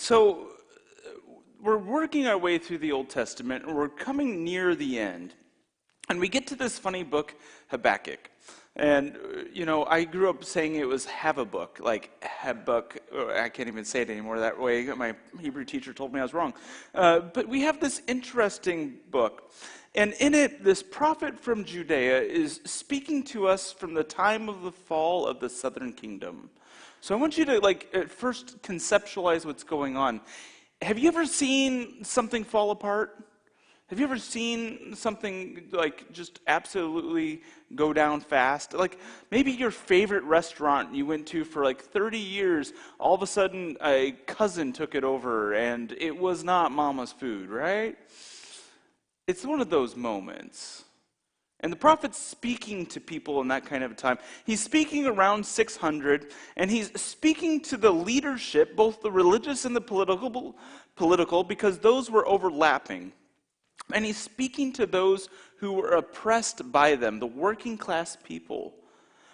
So we're working our way through the Old Testament, and we're coming near the end. And we get to this funny book, Habakkuk. And, I grew up saying it was Habakkuk, like Habakkuk, or I can't even say it anymore that way. My Hebrew teacher told me I was wrong. But we have this interesting book. And in it, this prophet from Judea is speaking to us from the time of the fall of the southern kingdom. So I want you to, at first conceptualize what's going on. Have you ever seen something fall apart? Have you ever seen something just absolutely go down fast? Maybe your favorite restaurant you went to for 30 years, all of a sudden a cousin took it over and it was not mama's food, right? It's one of those moments. And the prophet's speaking to people in that kind of a time. He's speaking around 600, and he's speaking to the leadership, both the religious and the political, because those were overlapping. And he's speaking to those who were oppressed by them, the working class people.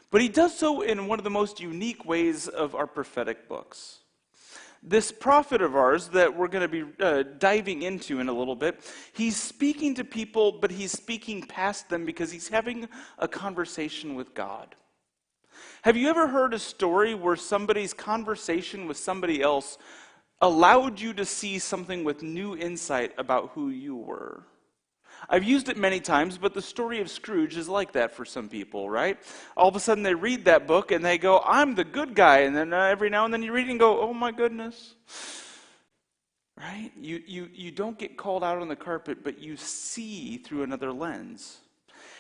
But he does so in one of the most unique ways of our prophetic books. This prophet of ours that we're going to be diving into in a little bit, he's speaking to people, but he's speaking past them because he's having a conversation with God. Have you ever heard a story where somebody's conversation with somebody else allowed you to see something with new insight about who you were? I've used it many times, but the story of Scrooge is like that for some people, right? All of a sudden they read that book and they go, I'm the good guy. And then every now and then you read it and go, oh my goodness. Right? You don't get called out on the carpet, but you see through another lens.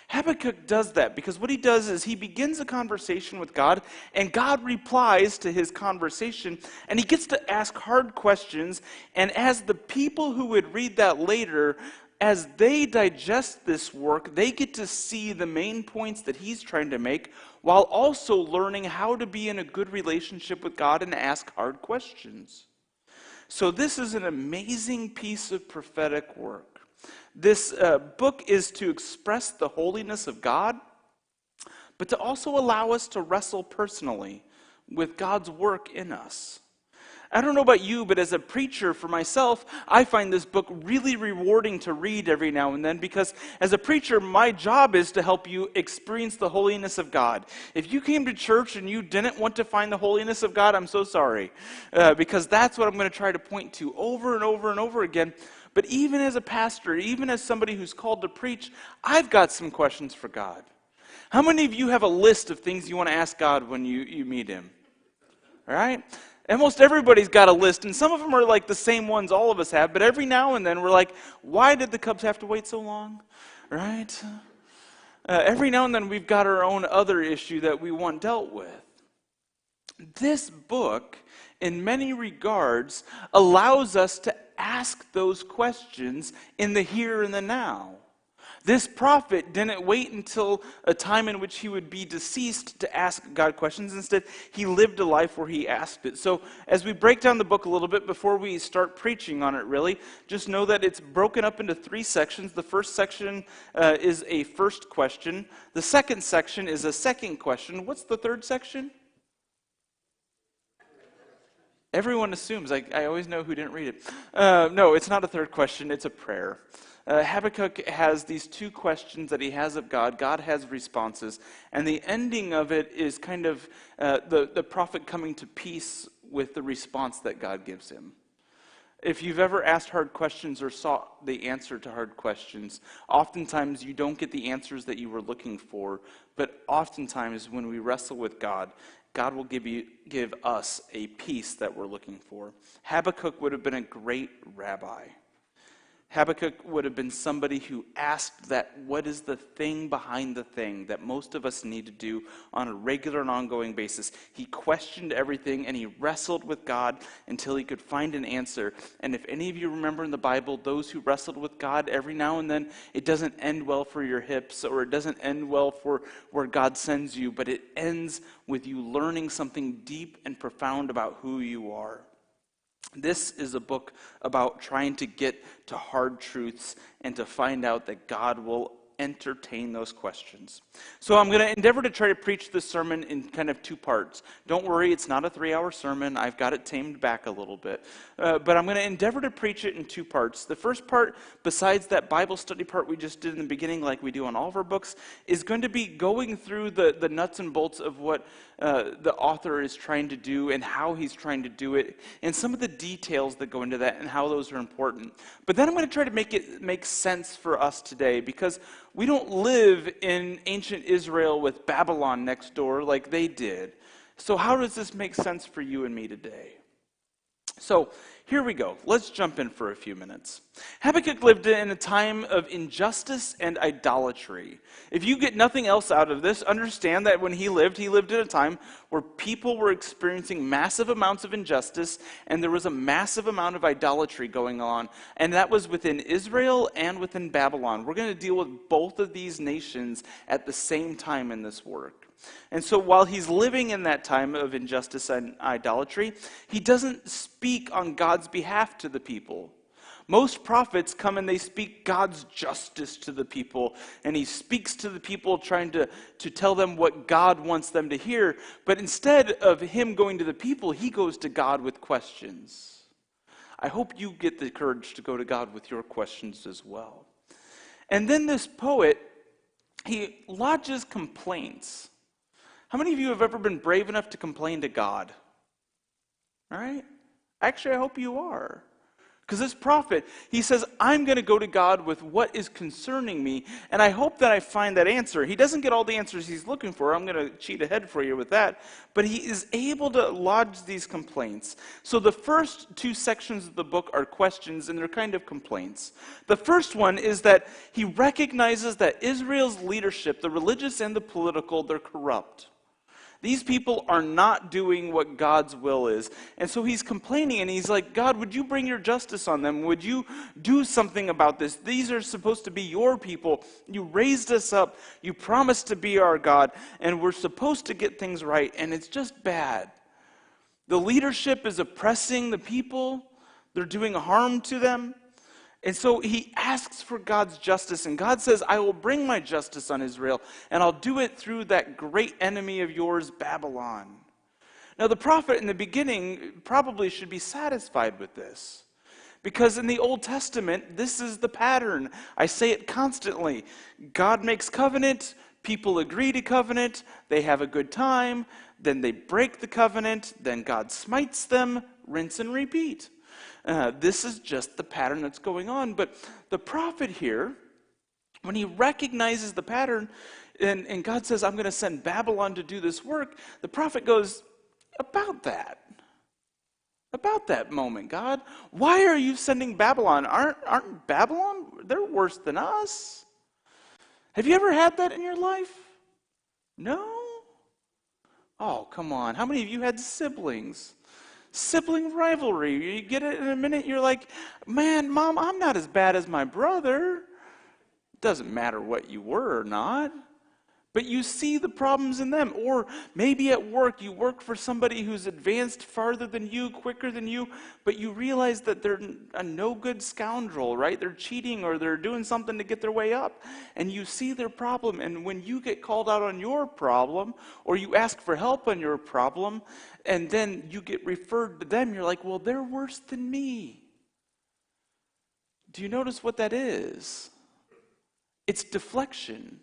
Habakkuk does that because what he does is he begins a conversation with God, and God replies to his conversation, and he gets to ask hard questions. And as the people who would read that later, as they digest this work, they get to see the main points that he's trying to make while also learning how to be in a good relationship with God and ask hard questions. So this is an amazing piece of prophetic work. This book is to express the holiness of God, but to also allow us to wrestle personally with God's work in us. I don't know about you, but as a preacher for myself, I find this book really rewarding to read every now and then because as a preacher, my job is to help you experience the holiness of God. If you came to church and you didn't want to find the holiness of God, I'm so sorry, because that's what I'm going to try to point to over and over and over again. But even as a pastor, even as somebody who's called to preach, I've got some questions for God. How many of you have a list of things you want to ask God when you meet him? All right? Almost everybody's got a list, and some of them are like the same ones all of us have, but every now and then we're like, why did the Cubs have to wait so long? Right? Every now and then we've got our own other issue that we want dealt with. This book, in many regards, allows us to ask those questions in the here and the now. This prophet didn't wait until a time in which he would be deceased to ask God questions. Instead, he lived a life where he asked it. So as we break down the book a little bit before we start preaching on it really, just know that it's broken up into 3 sections. The first section is a first question. The second section is a second question. What's the third section? Everyone assumes. I always know who didn't read it. No, it's not a third question. It's a prayer. Habakkuk has these 2 questions that he has of God. God has responses. And the ending of it is kind of the prophet coming to peace with the response that God gives him. If you've ever asked hard questions or sought the answer to hard questions, oftentimes you don't get the answers that you were looking for. But oftentimes when we wrestle with God, God will give us a peace that we're looking for. Habakkuk would have been a great rabbi. Habakkuk would have been somebody who asked that what is the thing behind the thing that most of us need to do on a regular and ongoing basis. He questioned everything and he wrestled with God until he could find an answer. And if any of you remember in the Bible, those who wrestled with God, every now and then it doesn't end well for your hips or it doesn't end well for where God sends you, but it ends with you learning something deep and profound about who you are. This is a book about trying to get to hard truths and to find out that God will entertain those questions. So I'm going to endeavor to try to preach this sermon in kind of two parts. Don't worry, it's not a 3-hour sermon. I've got it tamed back a little bit. But I'm going to endeavor to preach it in two parts. The first part, besides that Bible study part we just did in the beginning like we do on all of our books, is going to be going through the nuts and bolts of what the author is trying to do and how he's trying to do it, and some of the details that go into that and how those are important. But then I'm going to try to make it make sense for us today, because we don't live in ancient Israel with Babylon next door like they did. So how does this make sense for you and me today? So here we go. Let's jump in for a few minutes. Habakkuk lived in a time of injustice and idolatry. If you get nothing else out of this, understand that when he lived in a time where people were experiencing massive amounts of injustice, and there was a massive amount of idolatry going on, and that was within Israel and within Babylon. We're going to deal with both of these nations at the same time in this work. And so while he's living in that time of injustice and idolatry, he doesn't speak on God's behalf to the people. Most prophets come and they speak God's justice to the people, and he speaks to the people trying to tell them what God wants them to hear. But instead of him going to the people, he goes to God with questions. I hope you get the courage to go to God with your questions as well. And then this poet, he lodges complaints. How many of you have ever been brave enough to complain to God? All right? Actually, I hope you are. Because this prophet, he says, I'm going to go to God with what is concerning me, and I hope that I find that answer. He doesn't get all the answers he's looking for. I'm going to cheat ahead for you with that. But he is able to lodge these complaints. So the first two sections of the book are questions, and they're kind of complaints. The first one is that he recognizes that Israel's leadership, the religious and the political, they're corrupt. These people are not doing what God's will is. And so he's complaining, and he's like, God, would you bring your justice on them? Would you do something about this? These are supposed to be your people. You raised us up. You promised to be our God, and we're supposed to get things right, and it's just bad. The leadership is oppressing the people. They're doing harm to them. And so he asks for God's justice, and God says, I will bring my justice on Israel, and I'll do it through that great enemy of yours, Babylon. Now, the prophet in the beginning probably should be satisfied with this, because in the Old Testament, this is the pattern. I say it constantly. God makes covenant, people agree to covenant, they have a good time, then they break the covenant, then God smites them, rinse and repeat. This is just the pattern that's going on. But the prophet here, when he recognizes the pattern, and God says, I'm going to send Babylon to do this work, the prophet goes, about that moment, God, why are you sending Babylon? Aren't Babylon, they're worse than us. Have you ever had that in your life? No? Oh, come on. How many of you had siblings? Sibling rivalry. You get it in a minute, you're like, man, Mom, I'm not as bad as my brother. Doesn't matter what you were or not. But you see the problems in them. Or maybe at work, you work for somebody who's advanced farther than you, quicker than you, but you realize that they're a no-good scoundrel, right? They're cheating or they're doing something to get their way up. And you see their problem. And when you get called out on your problem, or you ask for help on your problem, and then you get referred to them, you're like, well, they're worse than me. Do you notice what that is? It's deflection.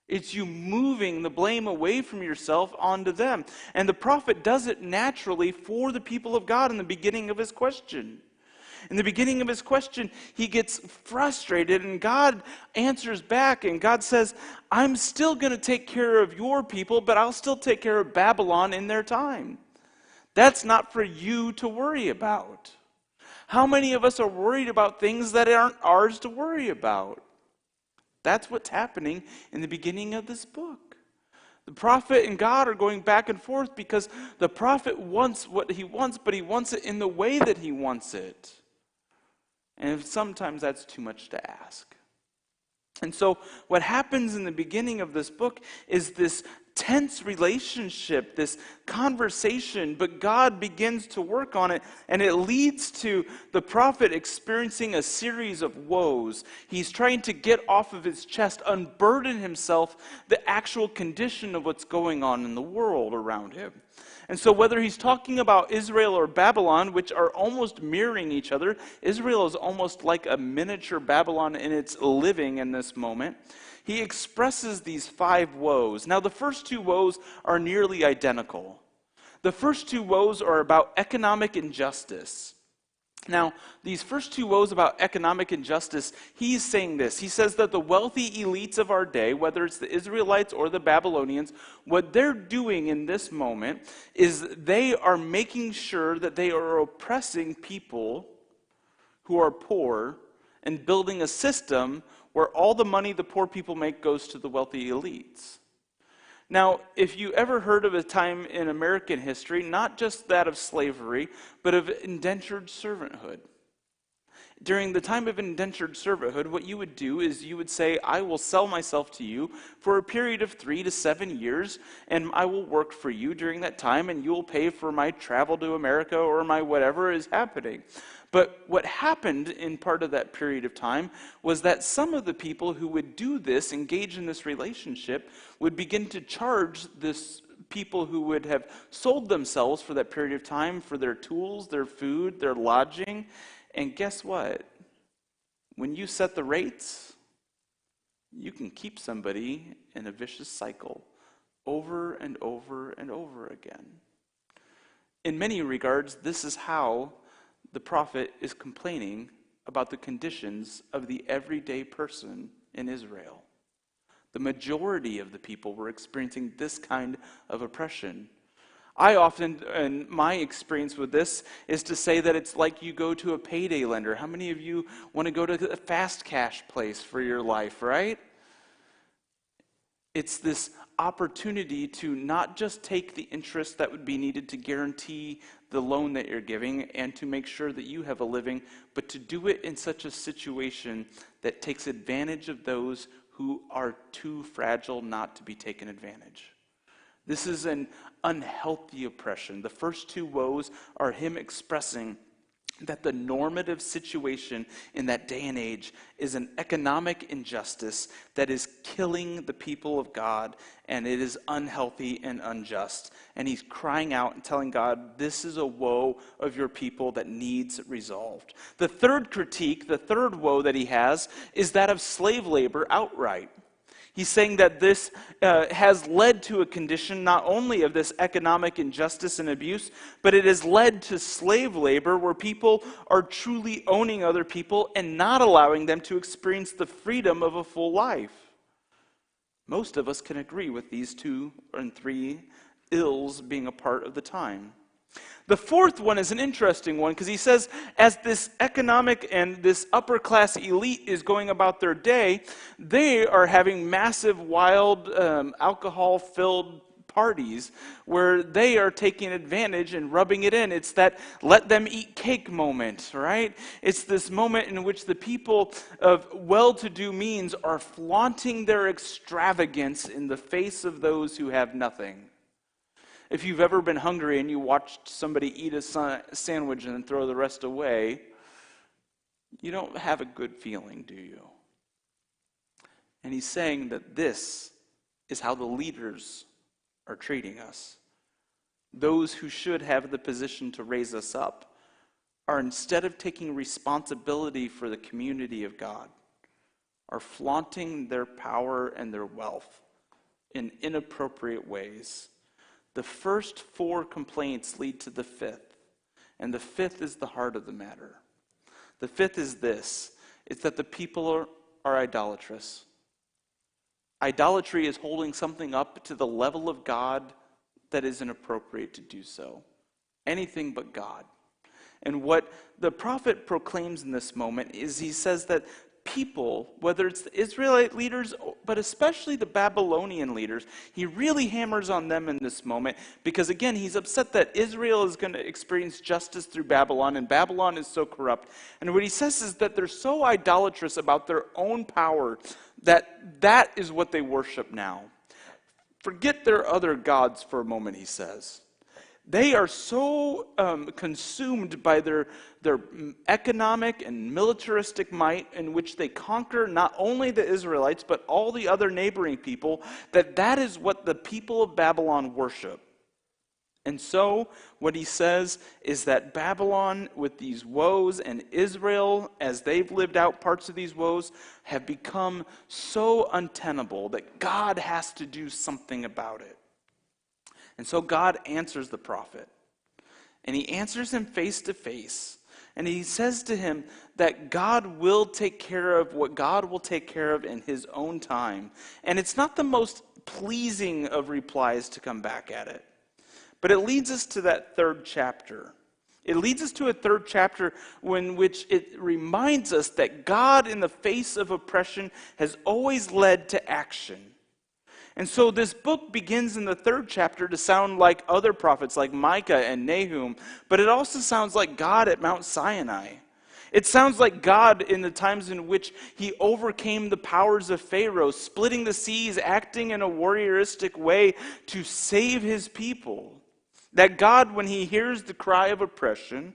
It's you moving the blame away from yourself onto them. And the prophet does it naturally for the people of God in the beginning of his question. In the beginning of his question, he gets frustrated, and God answers back, and God says, I'm still going to take care of your people, but I'll still take care of Babylon in their time. That's not for you to worry about. How many of us are worried about things that aren't ours to worry about? That's what's happening in the beginning of this book. The prophet and God are going back and forth because the prophet wants what he wants, but he wants it in the way that he wants it. And sometimes that's too much to ask. And so what happens in the beginning of this book is this tense relationship, this conversation, but God begins to work on it, and it leads to the prophet experiencing a series of woes. He's trying to get off of his chest, unburden himself, the actual condition of what's going on in the world around him. And so whether he's talking about Israel or Babylon, which are almost mirroring each other, Israel is almost like a miniature Babylon in its living in this moment. He expresses these 5 woes. Now the first 2 woes are nearly identical. The first 2 woes are about economic injustice. Now, these first 2 woes about economic injustice, he's saying this. He says that the wealthy elites of our day, whether it's the Israelites or the Babylonians, what they're doing in this moment is they are making sure that they are oppressing people who are poor and building a system where all the money the poor people make goes to the wealthy elites. Now, if you ever heard of a time in American history, not just that of slavery, but of indentured servanthood. During the time of indentured servanthood, what you would do is you would say, I will sell myself to you for a period of 3 to 7 years, and I will work for you during that time, and you will pay for my travel to America or my whatever is happening. But what happened in part of that period of time was that some of the people who would do this, engage in this relationship, would begin to charge this people who would have sold themselves for that period of time for their tools, their food, their lodging. And guess what? When you set the rates, you can keep somebody in a vicious cycle over and over and over again. In many regards, this is how the prophet is complaining about the conditions of the everyday person in Israel. The majority of the people were experiencing this kind of oppression. I often, and my experience with this, is to say that it's like you go to a payday lender. How many of you want to go to a fast cash place for your life, right? It's this opportunity to not just take the interest that would be needed to guarantee the loan that you're giving and to make sure that you have a living, but to do it in such a situation that takes advantage of those who are too fragile not to be taken advantage. This is an unhealthy oppression. The first 2 woes are him expressing that the normative situation in that day and age is an economic injustice that is killing the people of God, and it is unhealthy and unjust. And he's crying out and telling God, this is a woe of your people that needs resolved. The third critique, the third woe that he has, is that of slave labor outright. He's saying that this has led to a condition not only of this economic injustice and abuse, but it has led to slave labor where people are truly owning other people and not allowing them to experience the freedom of a full life. Most of us can agree with these 2 and 3 ills being a part of the time. The fourth one is an interesting one because he says, as this economic and this upper class elite is going about their day, they are having massive, wild, alcohol-filled parties where they are taking advantage and rubbing it in. It's that let them eat cake moment, right? It's this moment in which the people of well-to-do means are flaunting their extravagance in the face of those who have nothing. If you've ever been hungry and you watched somebody eat a sandwich and then throw the rest away, you don't have a good feeling, do you? And he's saying that this is how the leaders are treating us. Those who should have the position to raise us up are, instead of taking responsibility for the community of God, are flaunting their power and their wealth in inappropriate ways. The first 4 complaints lead to the 5th, and the 5th is the heart of the matter. The 5th is this: it's that the people are idolatrous. Idolatry is holding something up to the level of God that is inappropriate to do so. Anything but God. And what the prophet proclaims in this moment is he says that people, whether it's the Israelite leaders, but especially the Babylonian leaders, he really hammers on them in this moment because, again, he's upset that Israel is going to experience justice through Babylon, and Babylon is so corrupt. And what he says is that they're so idolatrous about their own power that is what they worship now. Forget their other gods for a moment, he says. They are so consumed by their economic and militaristic might, in which they conquer not only the Israelites but all the other neighboring people, that is what the people of Babylon worship. And so what he says is that Babylon, with these woes, and Israel, as they've lived out parts of these woes, have become so untenable that God has to do something about it. And so God answers the prophet. And he answers him face to face. And he says to him that God will take care of what God will take care of in his own time. And it's not the most pleasing of replies to come back at it. But it leads us to that third chapter. It leads us to a third chapter in which it reminds us that God, in the face of oppression, has always led to action. And so this book begins in the third chapter to sound like other prophets like Micah and Nahum, but it also sounds like God at Mount Sinai. It sounds like God in the times in which he overcame the powers of Pharaoh, splitting the seas, acting in a warrioristic way to save his people. That God, when he hears the cry of oppression,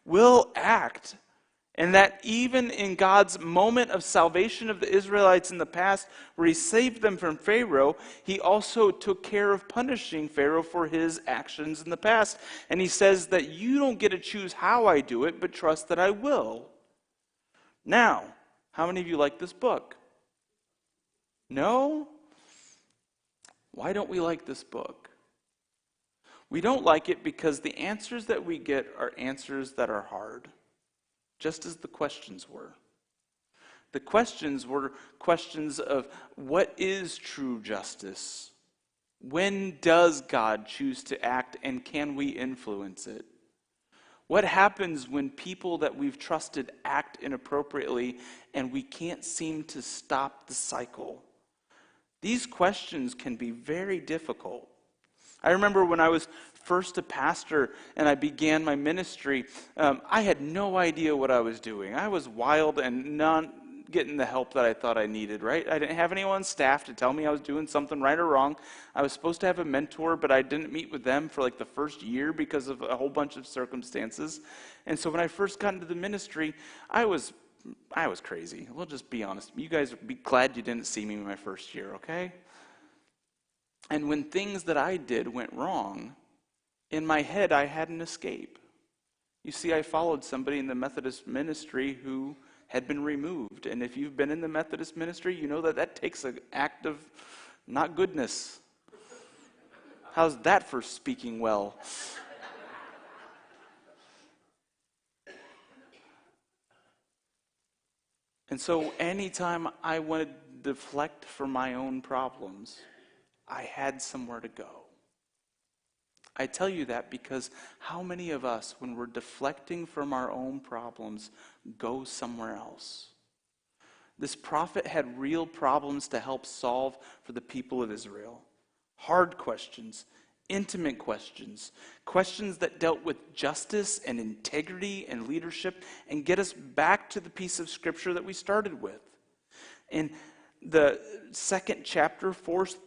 will act. And that even in God's moment of salvation of the Israelites in the past, where he saved them from Pharaoh, he also took care of punishing Pharaoh for his actions in the past. And he says that you don't get to choose how I do it, but trust that I will. Now, how many of you like this book? No? Why don't we like this book? We don't like it because the answers that we get are answers that are hard. Just as the questions were. The questions were questions of what is true justice? When does God choose to act, and can we influence it? What happens when people that we've trusted act inappropriately and we can't seem to stop the cycle? These questions can be very difficult. I remember when I was first a pastor and I began my ministry, I had no idea what I was doing. I was wild and not getting the help that I thought I needed, right? I didn't have anyone on staff to tell me I was doing something right or wrong. I was supposed to have a mentor, but I didn't meet with them for like the first year because of a whole bunch of circumstances. And so when I first got into the ministry, I was crazy. We'll just be honest. You guys be glad you didn't see me in my first year, okay? And when things that I did went wrong, in my head I had an escape. You see, I followed somebody in the Methodist ministry who had been removed. And if you've been in the Methodist ministry, you know that takes an act of not goodness. How's that for speaking well? And so anytime I wanted to deflect from my own problems, I had somewhere to go. I tell you that because how many of us, when we're deflecting from our own problems, go somewhere else? This prophet had real problems to help solve for the people of Israel. Hard questions, intimate questions, questions that dealt with justice and integrity and leadership, and get us back to the piece of scripture that we started with. In the second chapter, fourth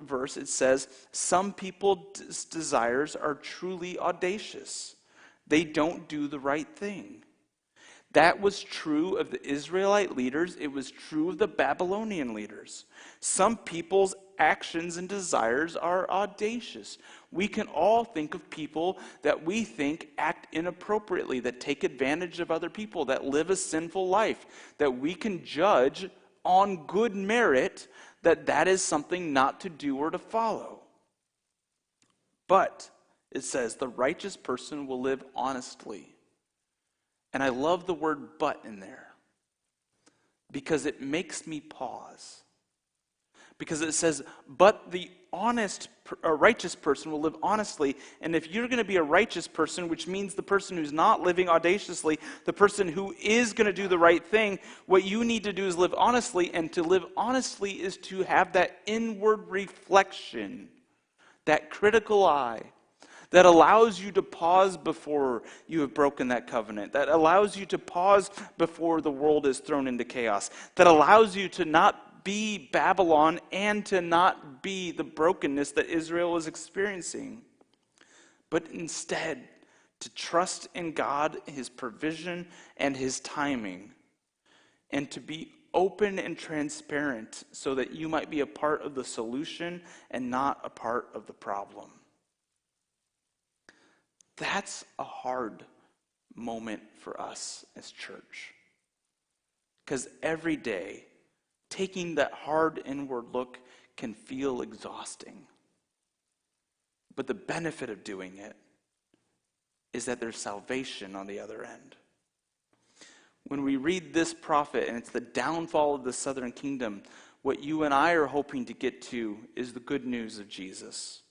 verse, it says, some people's desires are truly audacious. They don't do the right thing. That was true of the Israelite leaders. It was true of the Babylonian leaders. Some people's actions and desires are audacious. We can all think of people that we think act inappropriately, that take advantage of other people, that live a sinful life, that we can judge on good merit that is something not to do or to follow. But it says the righteous person will live honestly. And I love the word "but" in there because it makes me pause. Because it says, but the righteous person will live honestly. And if you're going to be a righteous person, which means the person who's not living audaciously, the person who is going to do the right thing, what you need to do is live honestly. And to live honestly is to have that inward reflection, that critical eye, that allows you to pause before you have broken that covenant, that allows you to pause before the world is thrown into chaos, that allows you to not be Babylon and to not be the brokenness that Israel was experiencing, but instead to trust in God, his provision, and his timing, and to be open and transparent so that you might be a part of the solution and not a part of the problem. That's a hard moment for us as church. Because every day, taking that hard inward look can feel exhausting. But the benefit of doing it is that there's salvation on the other end. When we read this prophet, and it's the downfall of the southern kingdom, what you and I are hoping to get to is the good news of Jesus.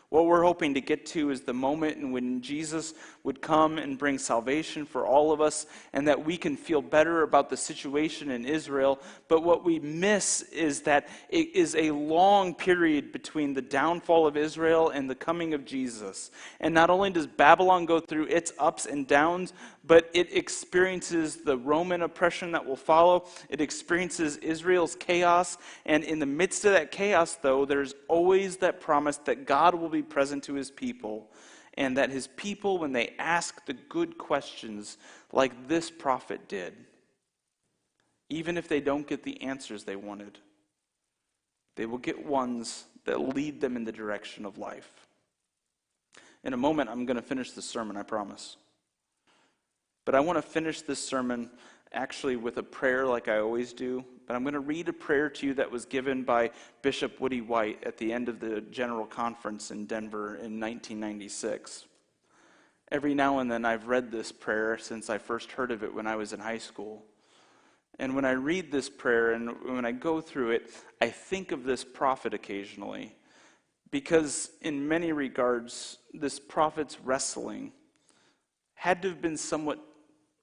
What we're hoping to get to is the moment in when Jesus would come and bring salvation for all of us, and that we can feel better about the situation in Israel. But what we miss is that it is a long period between the downfall of Israel and the coming of Jesus. And not only does Babylon go through its ups and downs, but it experiences the Roman oppression that will follow. It experiences Israel's chaos. And in the midst of that chaos, though, there's always that promise that God will be present to his people, and that his people, when they ask the good questions like this prophet did, even if they don't get the answers they wanted, they will get ones that lead them in the direction of life. In a moment, I'm going to finish the sermon, I promise. But I want to finish this sermon actually with a prayer like I always do. But I'm going to read a prayer to you that was given by Bishop Woody White at the end of the General Conference in Denver in 1996. Every now and then I've read this prayer since I first heard of it when I was in high school. And when I read this prayer and when I go through it, I think of this prophet occasionally. Because in many regards, this prophet's wrestling had to have been somewhat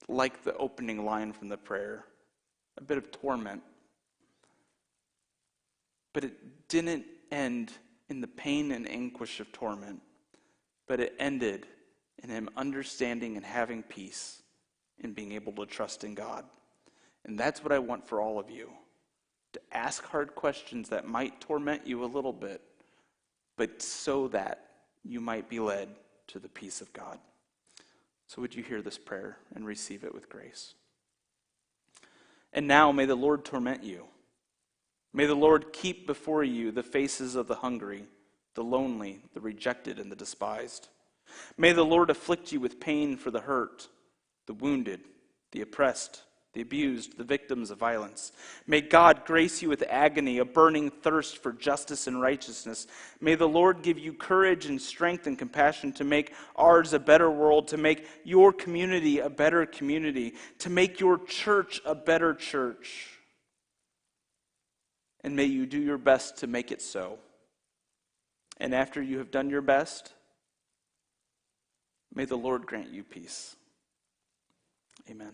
like the opening line from the prayer, a bit of torment. But it didn't end in the pain and anguish of torment, but it ended in him understanding and having peace and being able to trust in God. And that's what I want for all of you, to ask hard questions that might torment you a little bit, but so that you might be led to the peace of God. So would you hear this prayer and receive it with grace? And now may the Lord torment you. May the Lord keep before you the faces of the hungry, the lonely, the rejected, and the despised. May the Lord afflict you with pain for the hurt, the wounded, the oppressed, the abused, the victims of violence. May God grace you with agony, a burning thirst for justice and righteousness. May the Lord give you courage and strength and compassion to make ours a better world, to make your community a better community, to make your church a better church. And may you do your best to make it so. And after you have done your best, may the Lord grant you peace. Amen.